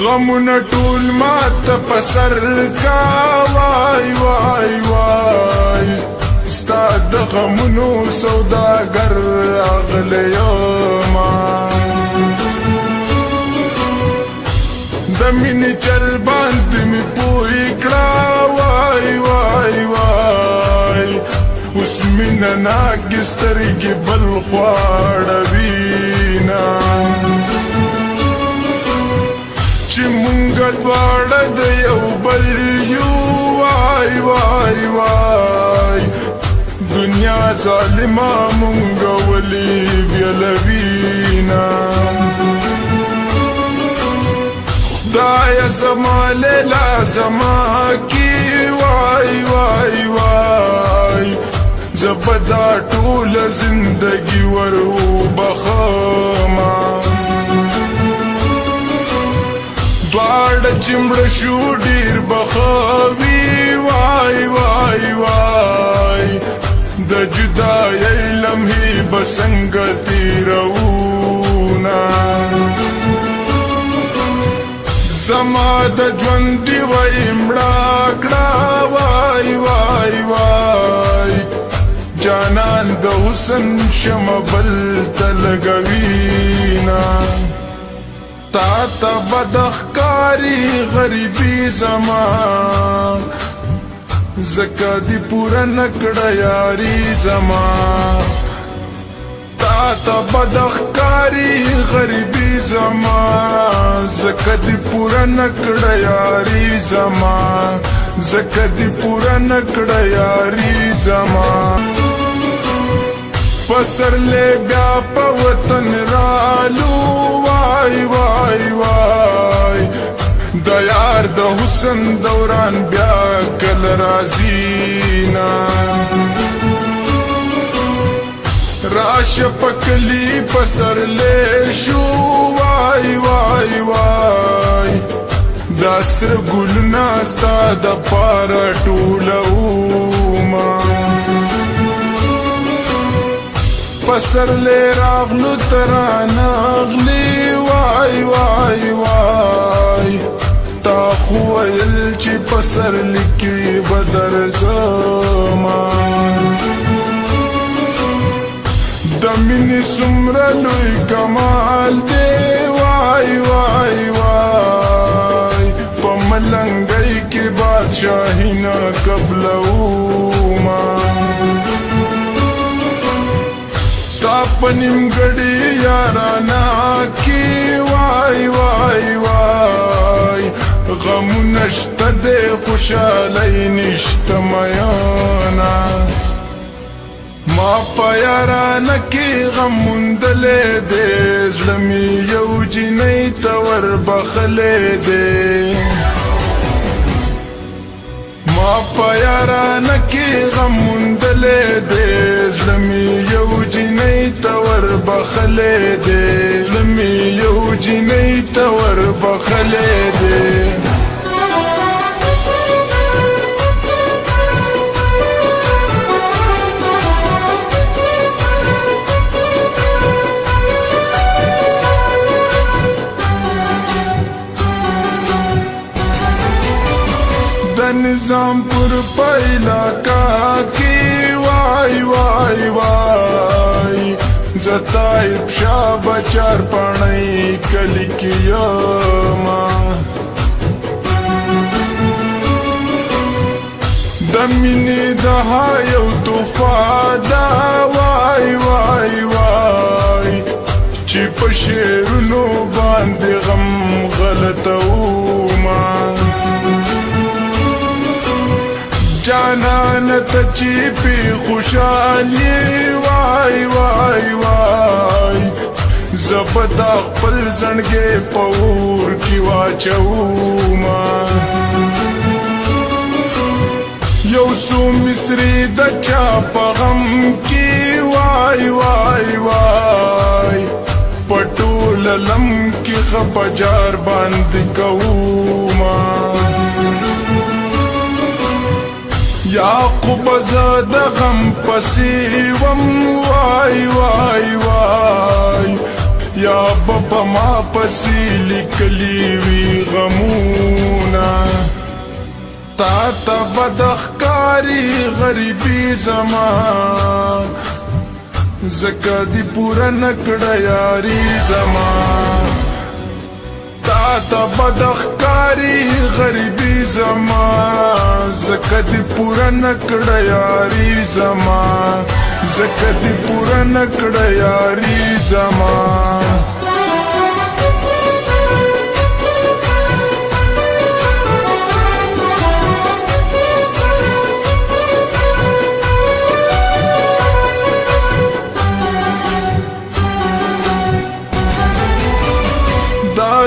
غمونه ټول ماته په سر کا وای وای وای ستا د غمونو سوداګر راغلی یما د مینې چل باندې مې پوی کړه وای وای وای اوس مینه ناکې سترګې بل خوا اړوینه چې مونږ دواړه د یو بل یو وای وای وای دنیا ظالمه مونږ ولې بیلوینه خدایه زما لیلا زما کی وای وای وای زه به دا ټوله زندګي ور وبخمه دواړه چې مړه شو ډېر بخوي وای وای وای د جدایۍ لمحې به څنګه تېروونه زما د ژوند ډېوه یې مړه کړه وای وای وای جانان د حسن شمه بل ته لګوینه تا تا بدخکاری غریبی زما زکا دی پورا نکڑا یاری زما تا تا بدخکاری غریبی زما زکا دی پورا نکڑا یاری زما زکا دی پورا نکڑا یاری زما پسر لے بیا پا وطن رالو وای وای وای د یار د حسن دوران بیا کل رازینا راش پکلی پسر لے شو وای وای وای داسر گلنا ستا د پارا ټولوما پسر لے راغلو ترانغلی وای وای وای تا خو ویل چې پسر لکی بدر زما د مینې څومره لوی کمال دی وای وای وای په ملنګۍ کې بادشاهي نه قبلوما ستا په نیمګړي یارانا کې وای وای وای غمونه شته دی خوشحالۍ نشته میانا ما په یارانه کې غم موندلی دی زړه مې یو جینۍ ته وربخلی دی ما په یارانه کې غم موندلی دی زړه مې یو جینۍ ته وربخلی دی زړه مې یو جینۍ ته وربخلی دی نظام پر علاقہ کی وای وای وای زتایب شاه بچار پړی کلی کیما د مینې د یو توفا دا وای وای وای چې په شعرونو باندې غم غلطوما جانان تچی پی خوشحالی وای وای وای زبدا خپل زنګې پور کی واچوما یو سو مصری د چا پغم کی وای وای وای پټول لم کی خپجار باندې کوما یعقوب زاد غم پسی وم وای وای وای یا بپا ما پسی لکلی وی غمونا تا تا بدخکاری غریبی زمان زکا دی پورا نکڑا یاری زمان تا تا بدخکاری غریبی زمان زکا دی پورا نکڑا یاری زمان زکا دی پورا نکڑا یاری زمان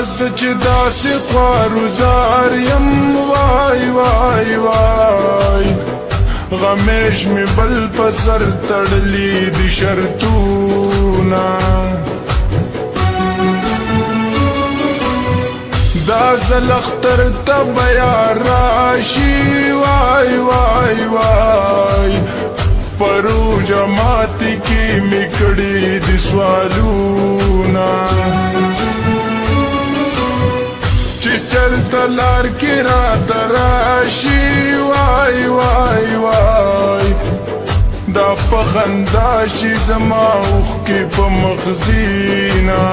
سچ داسی خوارزار یم وای وای وای غمیش می بل پسر تڑلی دی شرطونا دا زلختر تب یا راشی وای وای وای پرو جماعتی کی مکڑی دی سوالونا چلتا لار کی رات راشی وای وای وای دا پخنداشی زما اوخ کی پا مخزینا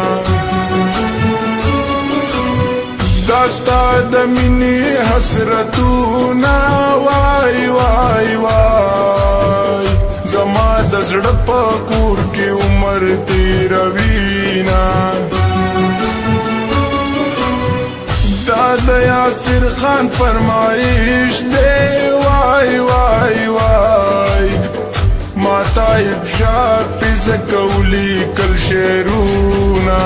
داستا دمینی حسرتونا وای وای وای زما دزڑ پا کور کی عمر تیروینا دا یاسر خان فرمائش دے وای وای وای ما تائب شاہ پیز کولی کل شیرونا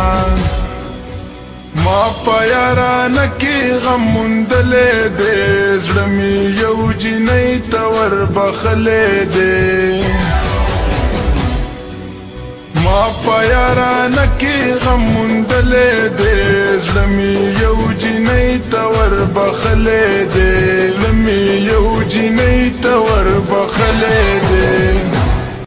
ما پیارانکی غم مندلے دے زڑمی یو جنی تور بخلے دے ما پیارانکی غم مندلے دے زلمی یو جنی تور بخلے دے زلمی یو جنی تور بخلے دے